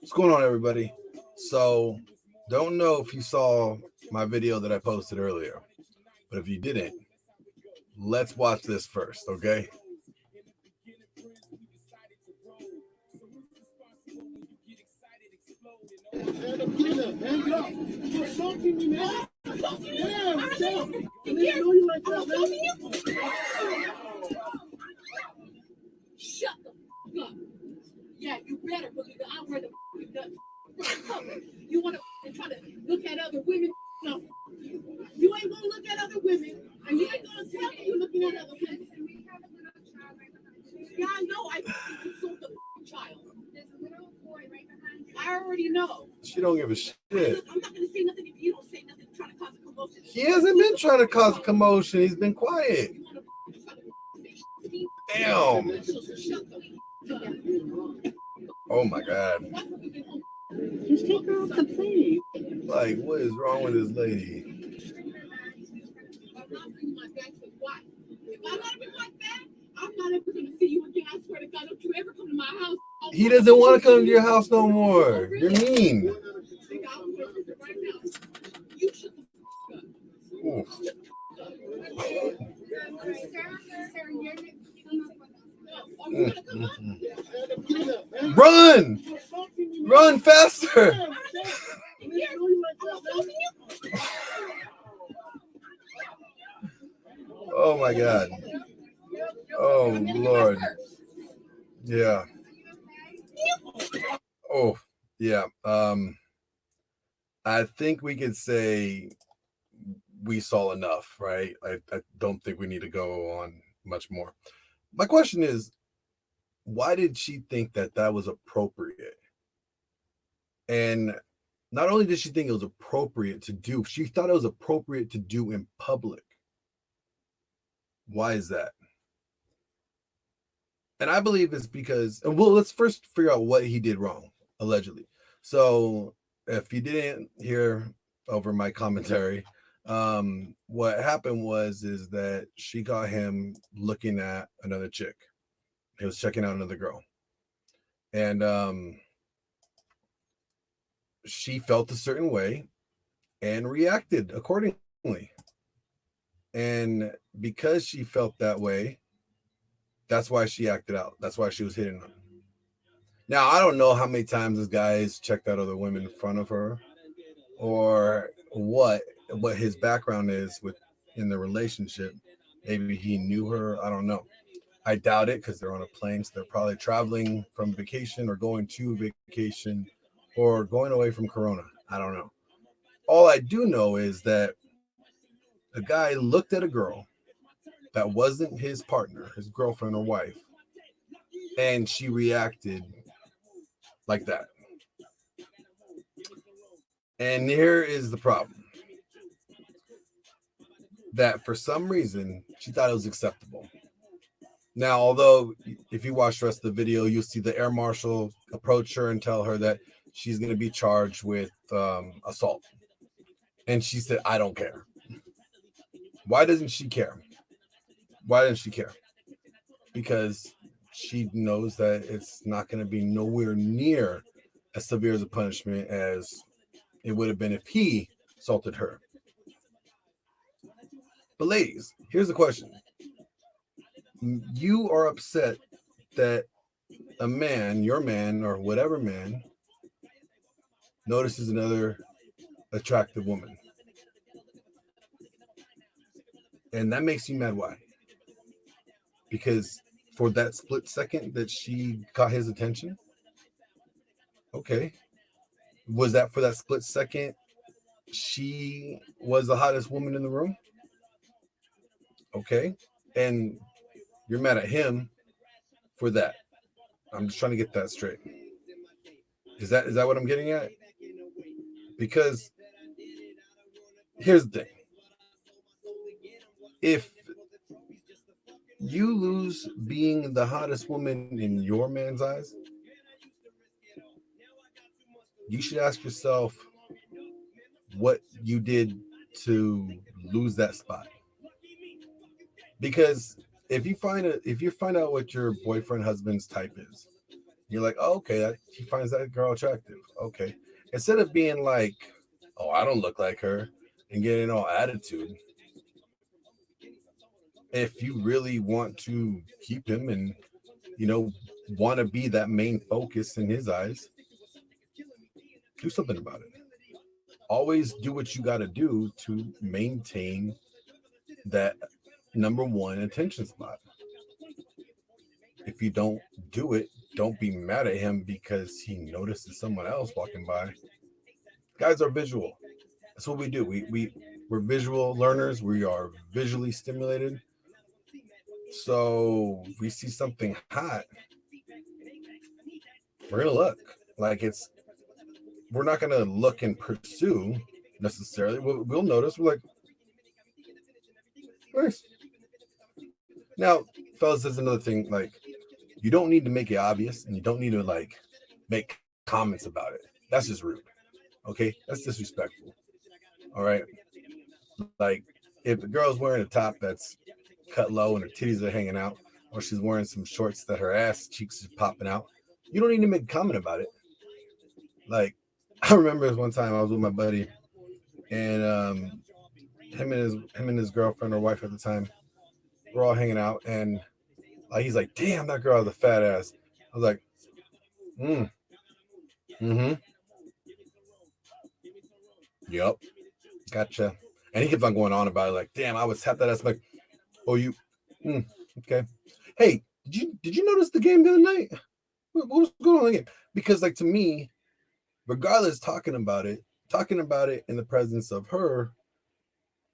What's going on, everybody? So, don't know if you saw my video that I posted earlier, but if you didn't, let's watch this first, okay? Shut the fuck up. Yeah, you better believe that I'm where the cover. You want to try to look at other women? No, you ain't gonna look at other women, and you ain't gonna tell me you're looking at other women. Yeah, I know. I consult the child. There's a little boy right behind you. I already know. She don't give a shit. I'm not gonna say nothing if you don't say nothing. Trying to cause a commotion. He hasn't been trying to cause a commotion. He's been quiet. Damn. Oh my god. Just take her off the plane. Like, what is wrong with this lady? I'm not ever going to see you again. I swear to God, don't you ever come to my house. He doesn't want to come to your house no more. You're mean. You shut Run! Run faster! Oh my god. Oh Lord. Yeah. Oh, yeah. I think we could say we saw enough, right? I don't think we need to go on much more. My question is, why did she think that that was appropriate? And not only did she think it was appropriate to do, she thought it was appropriate to do in public. Why is that? And I believe it's because, and well, let's first figure out what he did wrong, allegedly. So if you didn't hear over my commentary, what happened is that she got him looking at another chick. He was checking out another girl. And she felt a certain way and reacted accordingly. And because she felt that way, that's why she acted out. That's why she was hitting him. Now, I don't know how many times this guy's checked out other women in front of her or what his background is in the relationship. Maybe he knew her. I don't know. I doubt it because they're on a plane. So they're probably traveling from vacation or going to vacation or going away from Corona. I don't know. All I do know is that the guy looked at a girl that wasn't his partner, his girlfriend or wife, and she reacted like that. And here is the problem. That for some reason, she thought it was acceptable. Now, although if you watch the rest of the video, you'll see the air marshal approach her and tell her that she's going to be charged with assault. And she said, I don't care. Why doesn't she care? Why doesn't she care? Because she knows that it's not going to be nowhere near as severe as a punishment as it would have been if he assaulted her. But ladies, here's the question. You are upset that a man, your man or whatever man, notices another attractive woman. And that makes you mad. Why? Because for that split second that she caught his attention? Okay. Was that for that split second she was the hottest woman in the room? Okay. And you're mad at him for that. I'm just trying to get that straight. Is that what I'm getting at? Because here's the thing. If you lose being the hottest woman in your man's eyes, you should ask yourself what you did to lose that spot. Because if you find out what your boyfriend husband's type is, You're like, oh, okay, he finds that girl attractive. Okay. Instead of being like, oh, I don't look like her and getting all attitude, if you really want to keep him and, want to be that main focus in his eyes, do something about it. Always do what you got to do to maintain that number one attention spot. If you don't do it, don't be mad at him because he notices someone else walking by. Guys are visual. That's what we do. We're visual learners. We are visually stimulated. So if we see something hot, we're gonna look. Like we're not gonna look and pursue necessarily. We'll notice. We're like, nice. Now, fellas, there's another thing. Like, you don't need to make it obvious, and you don't need to like make comments about it. That's just rude. Okay, that's disrespectful. All right. Like, if the girl's wearing a top that's cut low and her titties are hanging out, or she's wearing some shorts that her ass cheeks are popping out, you don't need to make a comment about it. Like, I remember one time I was with my buddy, and him and his girlfriend or wife at the time, we're all hanging out, and he's like, "Damn, that girl has a fat ass." I was like, "Yep, gotcha." And he kept on going on about it, like, "Damn, I was tapped that ass." I'm like, "Oh, you, okay." Hey, did you notice the game the other night? What was going on in the game? Because, like, to me, regardless, talking about it in the presence of her,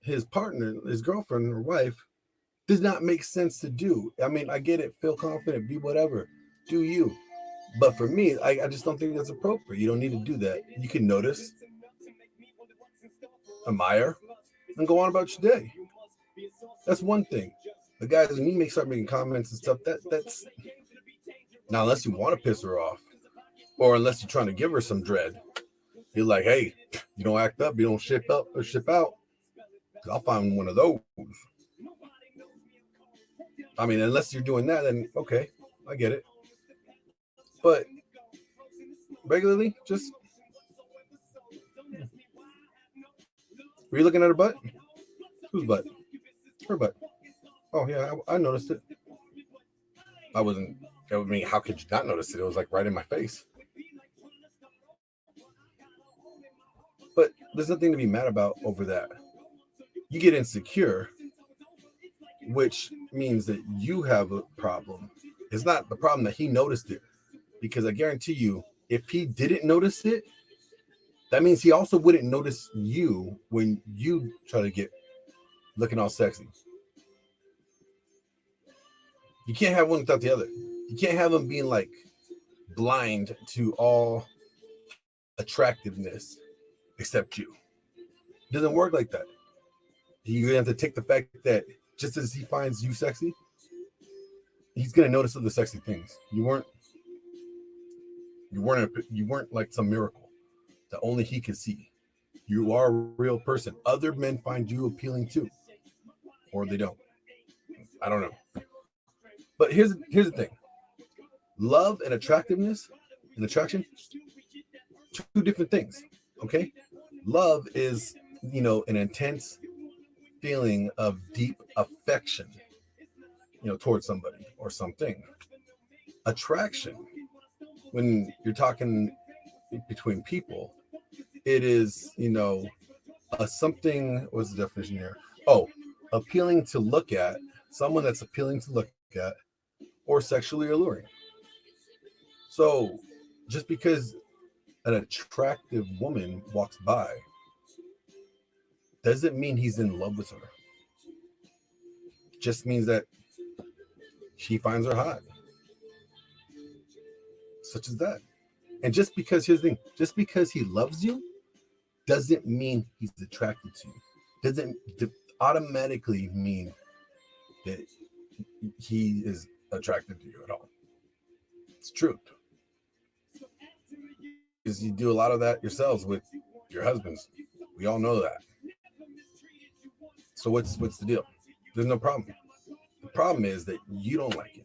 his partner, his girlfriend or wife, does not make sense to do. I mean, I get it. Feel confident, be whatever, do you. But for me, I just don't think that's appropriate. You don't need to do that. You can notice, admire, and go on about your day. That's one thing. The guys, when you start making comments and stuff, that's now, unless you want to piss her off, or unless you're trying to give her some dread. You're like, hey, you don't act up, you don't ship up or ship out. I'll find one of those. I mean, unless you're doing that, then okay, I get it. But regularly, just were you looking at her butt? Whose butt? Her butt. Oh yeah, I noticed it. I wasn't. I mean, how could you not notice it? It was like right in my face. But there's nothing to be mad about over that. You get insecure, which means that you have a problem. It's not the problem that he noticed it, because I guarantee you, if he didn't notice it, that means he also wouldn't notice you when you try to get looking all sexy. You can't have one without the other. You can't have them being like blind to all attractiveness except you. It doesn't work like that. You have to take the fact that just as he finds you sexy, he's gonna notice other sexy things. You weren't like some miracle that only he could see. You are a real person. Other men find you appealing too, or they don't. I don't know. But here's the thing: love and attractiveness and attraction, two different things. Okay, love is an intense feeling of deep affection, towards somebody or something. Attraction, when you're talking between people, it is a something. What's the definition here? Oh, appealing to look at, someone that's appealing to look at, or sexually alluring. So just because an attractive woman walks by doesn't mean he's in love with her. Just means that she finds her hot. Such as that. And just because, here's the thing, just because he loves you doesn't mean he's attracted to you. Doesn't automatically mean that he is attracted to you at all. It's true. Because you do a lot of that yourselves with your husbands. We all know that. So what's the deal? There's no problem. The problem is that you don't like it.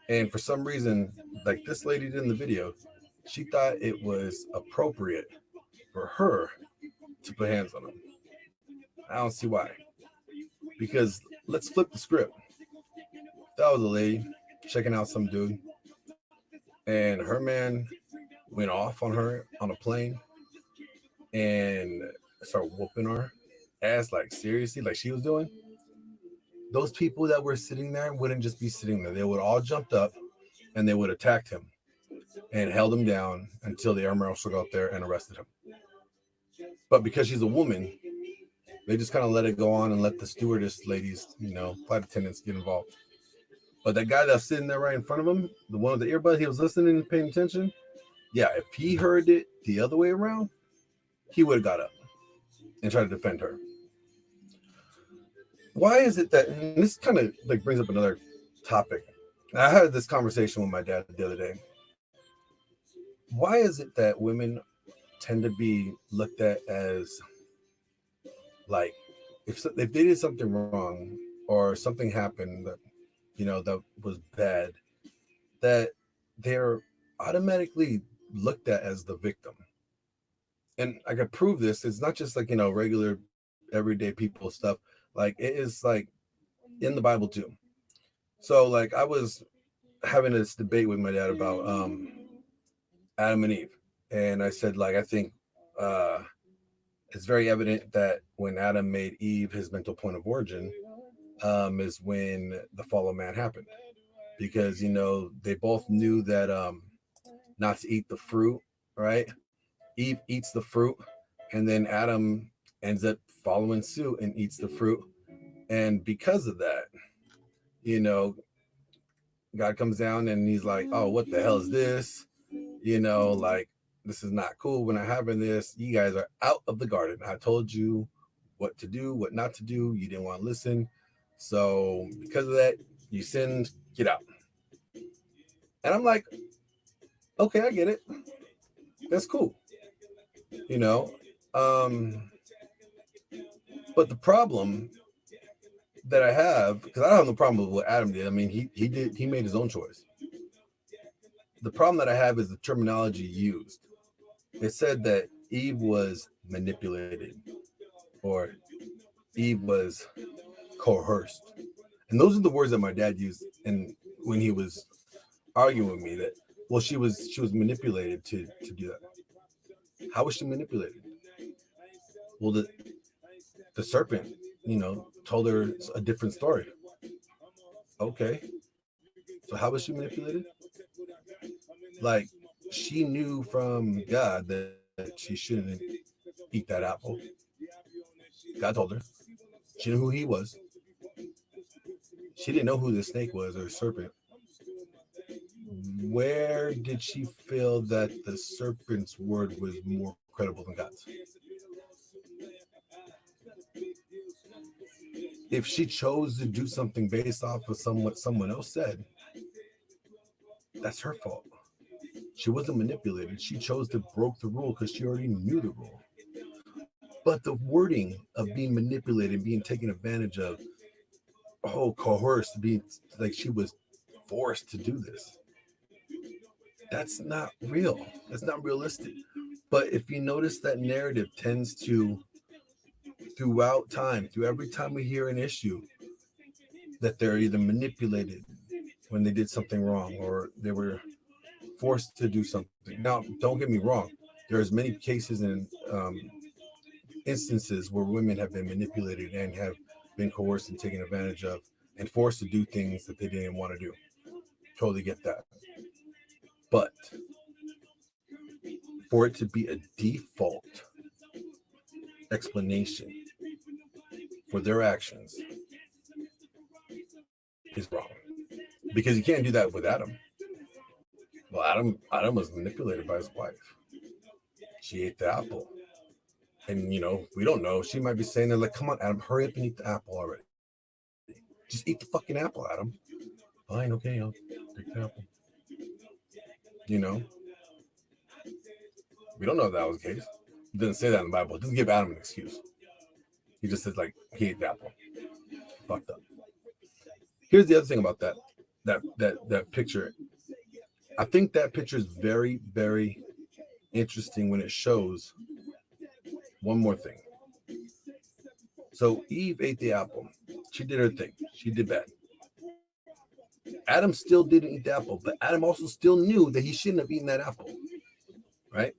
And for some reason, like this lady did in the video, she thought it was appropriate for her to put hands on him. I don't see why. Because let's flip the script. That was a lady checking out some dude, and her man went off on her on a plane and started whooping her ass, like seriously, like she was doing. Those people that were sitting there wouldn't just be sitting there. They would all jumped up and they would attacked him and held him down until the air marshal got there and arrested him. But because she's a woman, they just kind of let it go on and let the stewardess ladies, flight attendants get involved. But that guy that's sitting there right in front of him, the one with the earbuds, he was listening and paying attention. Yeah, if he heard it the other way around, he would have got up and tried to defend her. Why is it that, and this kind of like brings up another topic. I had this conversation with my dad the other day. Why is it that women tend to be looked at as like, if they did something wrong or something happened that, that was bad, that they're automatically looked at as the victim? And I could prove this. It's not just like, regular everyday people stuff. Like it is like in the Bible too. So like I was having this debate with my dad about Adam and Eve. And I said, like, I think it's very evident that when Adam made Eve his mental point of origin is when the fall of man happened. Because, they both knew that not to eat the fruit, right? Eve eats the fruit, and then Adam ends up following suit and eats the fruit. And because of that, God comes down and he's like, oh, what the hell is this? Like, this is not cool. We're not having this. You guys are out of the garden. I told you what to do, what not to do. You didn't want to listen. So because of that, you sinned. Get out. And I'm like, okay, I get it. That's cool. But the problem that I have, because I don't have no problem with what Adam did. I mean, he made his own choice. The problem that I have is the terminology used. It said that Eve was manipulated or Eve was coerced. And those are the words that my dad used. And when he was arguing with me that, well, she was manipulated to do that. How was she manipulated? Well, the serpent, told her a different story. Okay. So how was she manipulated? Like, she knew from God that she shouldn't eat that apple. God told her. She knew who he was. She didn't know who the snake was or serpent. Where did she feel that the serpent's word was more credible than God's? If she chose to do something based off of what someone else said, that's her fault. She wasn't manipulated. She chose to broke the rule because she already knew the rule. But the wording of being manipulated, being taken advantage of, coerced, being like she was forced to do this, that's not real. That's not realistic. But if you notice, that narrative tends to, throughout time, through every time we hear an issue, that they're either manipulated when they did something wrong or they were forced to do something. Now, don't get me wrong. There's many cases and instances where women have been manipulated and have been coerced and taken advantage of and forced to do things that they didn't want to do. Totally get that. But for it to be a default explanation for their actions is wrong. Because you can't do that with Adam. Well, Adam was manipulated by his wife. She ate the apple. And, we don't know. She might be saying, like, come on, Adam, hurry up and eat the apple already. Just eat the fucking apple, Adam. Fine, okay, I'll take the apple. We don't know if that was the case. It doesn't say that in the Bible. It doesn't give Adam an excuse. He just says, like, he ate the apple. Fucked up. Here's the other thing about that that picture. I think that picture is very, very interesting when it shows one more thing. So Eve ate the apple. She did her thing. She did bad. Adam still didn't eat the apple, but Adam also still knew that he shouldn't have eaten that apple. Right?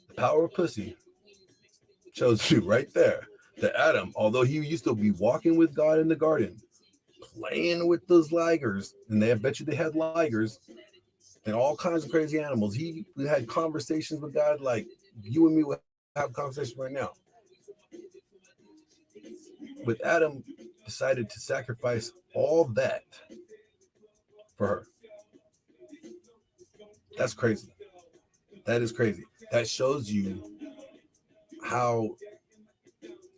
The power of pussy shows you right there that Adam, although he used to be walking with God in the garden, playing with those ligers, and I bet you they had ligers and all kinds of crazy animals. He had conversations with God like you and me would have a conversation right now. But Adam decided to sacrifice all that for her. That's crazy. That is crazy. That shows you how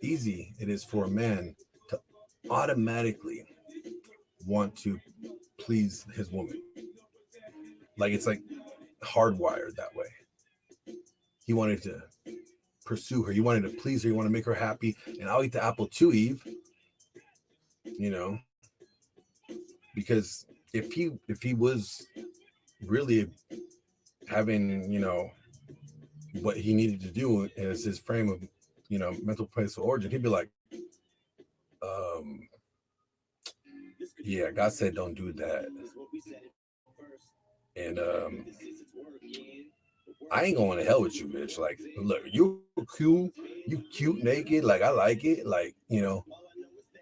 easy it is for a man to automatically want to please his woman. Like it's like hardwired that way. He wanted to pursue her. He wanted to please her. He wanted to make her happy. And I'll eat the apple too, Eve. You know, because if he was really having, you know, what he needed to do as his frame of, you know, mental place of origin, he'd be like, yeah, God said don't do that. And I ain't going to hell with you, bitch. Like, look, you cute naked, like I like it, like, you know,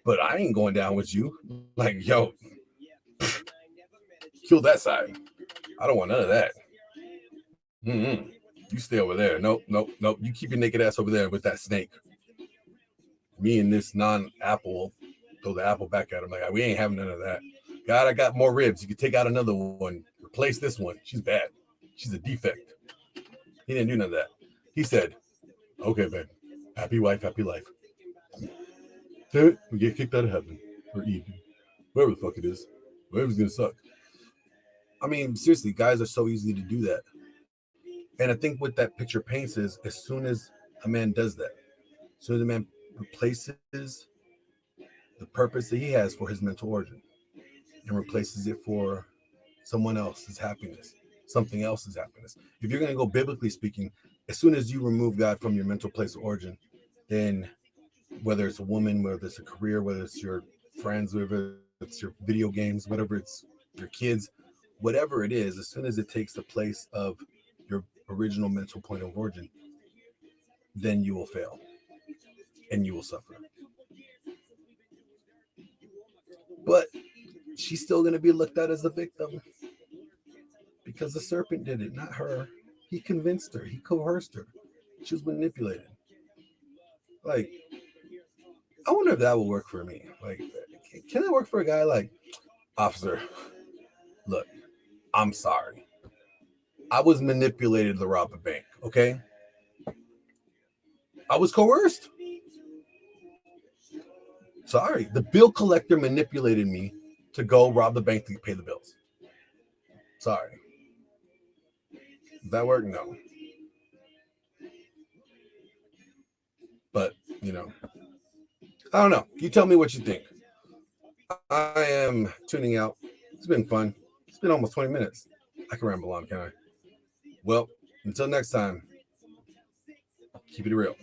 but I ain't going down with you. Like, yo, kill that side. I don't want none of that. You stay over there. Nope. You keep your naked ass over there with that snake. Me and this non-apple, throw the apple back at him. Like, we ain't having none of that. God, I got more ribs. You can take out another one. Replace this one. She's bad. She's a defect. He didn't do none of that. He said, okay, babe. Happy wife, happy life. Damn it, we get kicked out of heaven. Or Eden. Wherever the fuck it is. Whatever's going to suck. I mean, seriously, guys are so easy to do that. And I think what that picture paints is as soon as a man does that, as soon as a man replaces the purpose that he has for his mental origin and replaces it for someone else's happiness, something else's happiness. If you're going to go biblically speaking, as soon as you remove God from your mental place of origin, then whether it's a woman, whether it's a career, whether it's your friends, whether it's your video games, whatever it's your kids, whatever it is, as soon as it takes the place of your original mental point of origin, then you will fail and you will suffer. But she's still going to be looked at as the victim because the serpent did it, not her. He convinced her. He coerced her. She was manipulated. Like, I wonder if that will work for me. Like, can it work for a guy like, officer, look, I'm sorry. I was manipulated to rob a bank, okay? I was coerced. Sorry. The bill collector manipulated me to go rob the bank to pay the bills. Sorry. Does that work? No. But, you know, I don't know. You tell me what you think. I am tuning out. It's been fun. It's been almost 20 minutes. I can ramble on, can I? Well, until next time, keep it real.